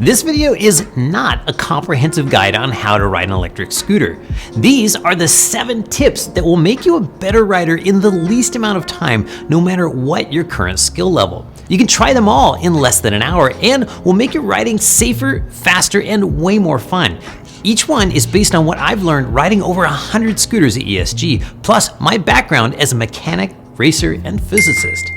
This video is not a comprehensive guide on how to ride an electric scooter. These are the 7 tips that will make you a better rider in the least amount of time, no matter what your current skill level. You can try them all in less than an hour and will make your riding safer, faster, and way more fun. Each one is based on what I've learned riding over 100 scooters at ESG, plus my background as a mechanic, racer, and physicist.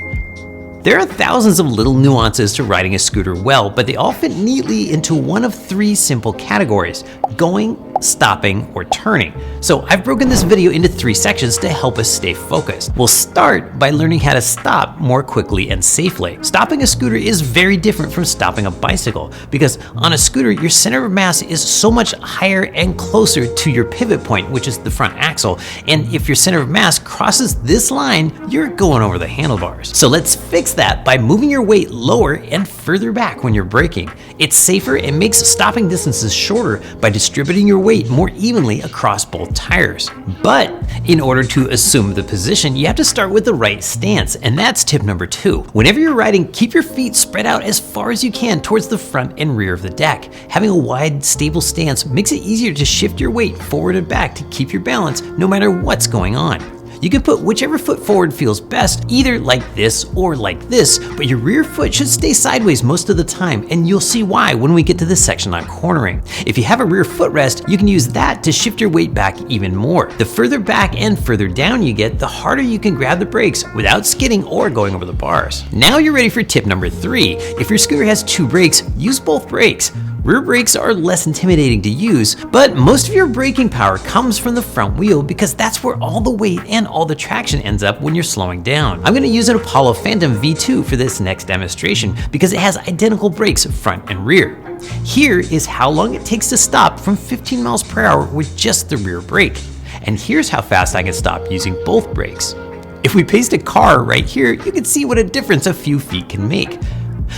There are thousands of little nuances to riding a scooter well, but they all fit neatly into one of 3 simple categories: going, stopping, or turning. So I've broken this video into 3 sections to help us stay focused. We'll start by learning how to stop more quickly and safely. Stopping a scooter is very different from stopping a bicycle, because on a scooter, your center of mass is so much higher and closer to your pivot point, which is the front axle. And if your center of mass crosses this line, you're going over the handlebars. So let's fix that by moving your weight lower and further back when you're braking. It's safer and makes stopping distances shorter by distributing your weight more evenly across both tires. But in order to assume the position, you have to start with the right stance, and that's tip number 2. Whenever you're riding, keep your feet spread out as far as you can towards the front and rear of the deck. Having a wide, stable stance makes it easier to shift your weight forward and back to keep your balance no matter what's going on. You can put whichever foot forward feels best, either like this or like this, but your rear foot should stay sideways most of the time, and you'll see why when we get to this section on cornering. If you have a rear footrest, you can use that to shift your weight back even more. The further back and further down you get, the harder you can grab the brakes without skidding or going over the bars. Now you're ready for tip number 3. If your scooter has 2 brakes, use both brakes. Rear brakes are less intimidating to use, but most of your braking power comes from the front wheel because that's where all the weight and all the traction ends up when you're slowing down. I'm going to use an Apollo Phantom V2 for this next demonstration because it has identical brakes front and rear. Here is how long it takes to stop from 15 miles per hour with just the rear brake. And here's how fast I can stop using both brakes. If we paste a car right here, you can see what a difference a few feet can make.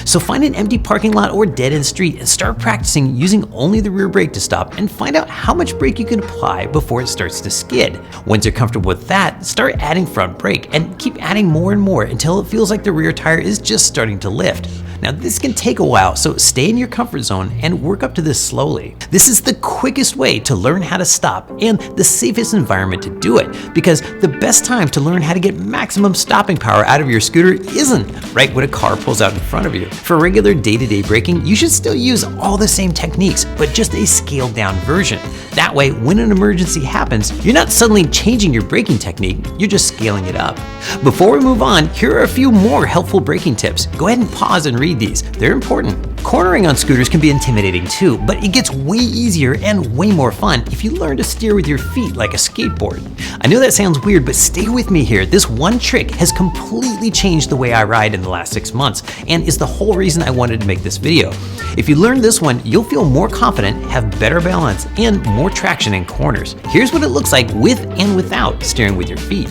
So find an empty parking lot or dead-end street and start practicing using only the rear brake to stop, and find out how much brake you can apply before it starts to skid. Once you're comfortable with that, start adding front brake and keep adding more and more until it feels like the rear tire is just starting to lift. Now this can take a while, so stay in your comfort zone and work up to this slowly. This is the quickest way to learn how to stop and the safest environment to do it, because the best time to learn how to get maximum stopping power out of your scooter isn't right when a car pulls out in front of you. For regular day-to-day braking, you should still use all the same techniques, but just a scaled-down version. That way, when an emergency happens, you're not suddenly changing your braking technique, you're just scaling it up. Before we move on, here are a few more helpful braking tips. Go ahead and pause and read these. They're important. Cornering on scooters can be intimidating too, but it gets way easier and way more fun if you learn to steer with your feet like a skateboard. I know that sounds weird, but stay with me here. This one trick has completely changed the way I ride in the last 6 months, and is the whole reason I wanted to make this video. If you learn this one, you'll feel more confident, have better balance, and more traction in corners. Here's what it looks like with and without steering with your feet.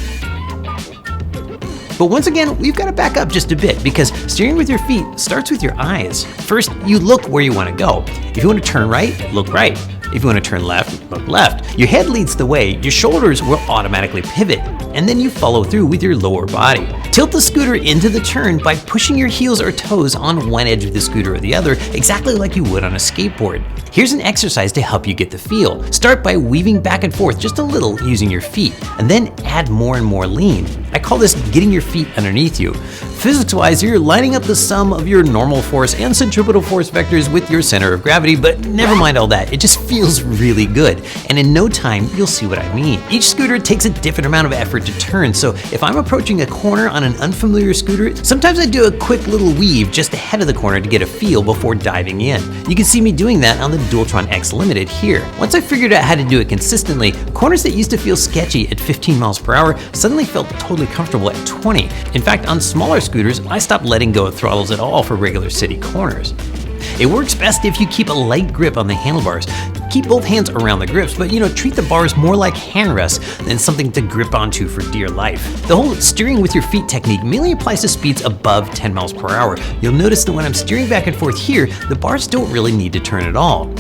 But once again, we've got to back up just a bit, because steering with your feet starts with your eyes. First, you look where you want to go. If you want to turn right, look right. If you want to turn left, look left. Your head leads the way, your shoulders will automatically pivot, and then you follow through with your lower body. Tilt the scooter into the turn by pushing your heels or toes on one edge of the scooter or the other, exactly like you would on a skateboard. Here's an exercise to help you get the feel. Start by weaving back and forth just a little using your feet, and then add more and more lean. I call this getting your feet underneath you. Physics-wise, you're lining up the sum of your normal force and centripetal force vectors with your center of gravity, but never mind all that. It just feels really good, and in no time, you'll see what I mean. Each scooter takes a different amount of effort to turn, so if I'm approaching a corner on an unfamiliar scooter, sometimes I do a quick little weave just ahead of the corner to get a feel before diving in. You can see me doing that on the Dualtron X Limited here. Once I figured out how to do it consistently, corners that used to feel sketchy at 15 miles per hour suddenly felt totally comfortable at 20. In fact, on smaller scooters, I stopped letting go of throttles at all for regular city corners. It works best if you keep a light grip on the handlebars. Keep both hands around the grips, but treat the bars more like hand rests than something to grip onto for dear life. The whole steering with your feet technique mainly applies to speeds above 10 miles per hour. You'll notice that when I'm steering back and forth here, the bars don't really need to turn at all.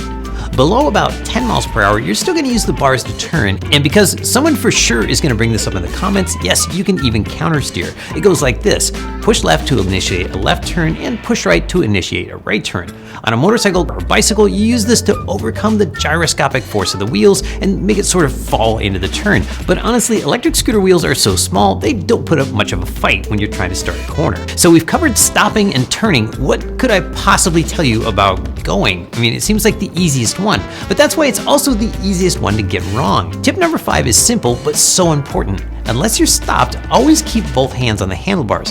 Below about 10 miles per hour, you're still gonna use the bars to turn, and because someone for sure is gonna bring this up in the comments, yes, you can even counter steer. It goes like this: push left to initiate a left turn and push right to initiate a right turn. On a motorcycle or bicycle, you use this to overcome the gyroscopic force of the wheels and make it sort of fall into the turn. But honestly, electric scooter wheels are so small, they don't put up much of a fight when you're trying to start a corner. So we've covered stopping and turning. What could I possibly tell you about going? I mean, it seems like the easiest one, but that's why it's also the easiest one to get wrong. Tip number 5 is simple, but so important. Unless you're stopped, always keep both hands on the handlebars.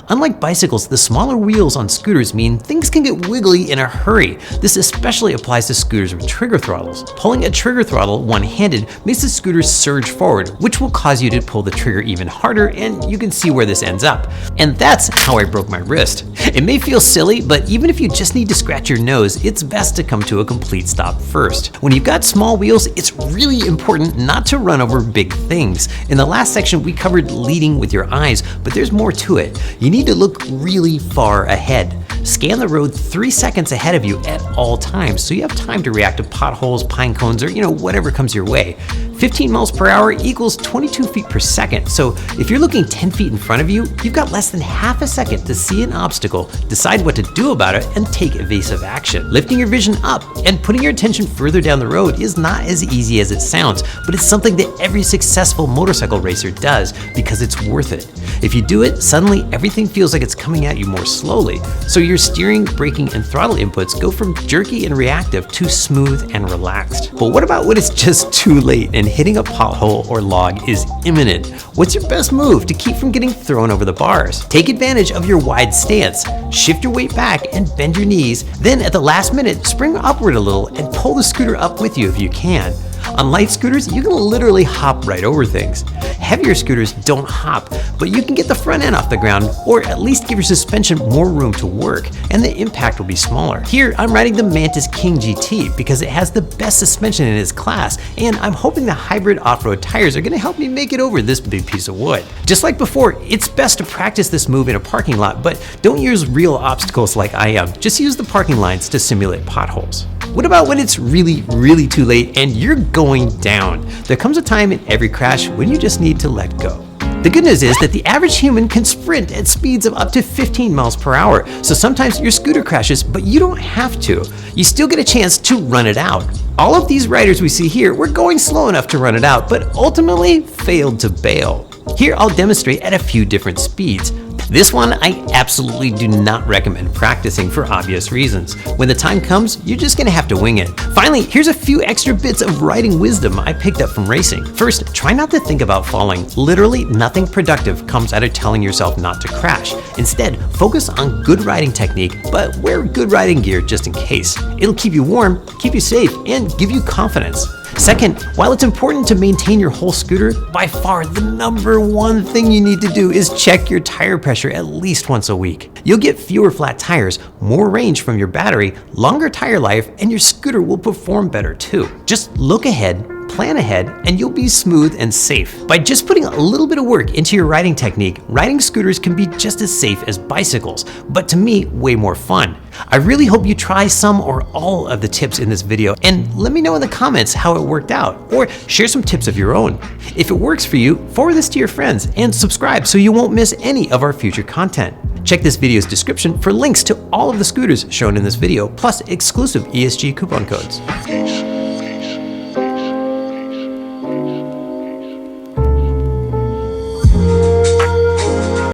Unlike bicycles, the smaller wheels on scooters mean things can get wiggly in a hurry. This especially applies to scooters with trigger throttles. Pulling a trigger throttle one-handed makes the scooter surge forward, which will cause you to pull the trigger even harder, and you can see where this ends up. And that's how I broke my wrist. It may feel silly, but even if you just need to scratch your nose, it's best to come to a complete stop first. When you've got small wheels, it's really important not to run over big things. In the last section, we covered leading with your eyes, but there's more to it. You need to look really far ahead. Scan the road 3 seconds ahead of you at all times, so you have time to react to potholes, pine cones, or whatever comes your way. 15 miles per hour equals 22 feet per second, so if you're looking 10 feet in front of you, you've got less than half a second to see an obstacle, decide what to do about it, and take evasive action. Lifting your vision up and putting your attention further down the road is not as easy as it sounds, but it's something that every successful motorcycle racer does because it's worth it. If you do it, suddenly everything feels like it's coming at you more slowly, so your steering, braking, and throttle inputs go from jerky and reactive to smooth and relaxed. But what about when it's just too late and hitting a pothole or log is imminent? What's your best move to keep from getting thrown over the bars? Take advantage of your wide stance, shift your weight back and bend your knees, then at the last minute, spring upward a little and pull the scooter up with you if you can. On light scooters, you can literally hop right over things. Heavier scooters don't hop, but you can get the front end off the ground, or at least give your suspension more room to work, and the impact will be smaller. Here, I'm riding the Mantis King GT because it has the best suspension in its class, and I'm hoping the hybrid off-road tires are gonna help me make it over this big piece of wood. Just like before, it's best to practice this move in a parking lot, but don't use real obstacles like I am. Just use the parking lines to simulate potholes. What about when it's really, really too late and you're going down? There comes a time in every crash when you just need to let go. The good news is that the average human can sprint at speeds of up to 15 miles per hour, so sometimes your scooter crashes, but you don't have to. You still get a chance to run it out. All of these riders we see here were going slow enough to run it out, but ultimately failed to bail. Here I'll demonstrate at a few different speeds. This one I absolutely do not recommend practicing for obvious reasons. When the time comes, you're just gonna have to wing it. Finally, here's a few extra bits of riding wisdom I picked up from racing. First, try not to think about falling. Literally nothing productive comes out of telling yourself not to crash. Instead, focus on good riding technique, but wear good riding gear just in case. It'll keep you warm, keep you safe, and give you confidence. Second, while it's important to maintain your whole scooter, by far the #1 thing you need to do is check your tire pressure at least once a week. You'll get fewer flat tires, more range from your battery, longer tire life, and your scooter will perform better too. Just look ahead, plan ahead, and you'll be smooth and safe. By just putting a little bit of work into your riding technique, riding scooters can be just as safe as bicycles, but to me, way more fun. I really hope you try some or all of the tips in this video, and let me know in the comments how it worked out, or share some tips of your own. If it works for you, forward this to your friends and subscribe so you won't miss any of our future content. Check this video's description for links to all of the scooters shown in this video, plus exclusive ESG coupon codes.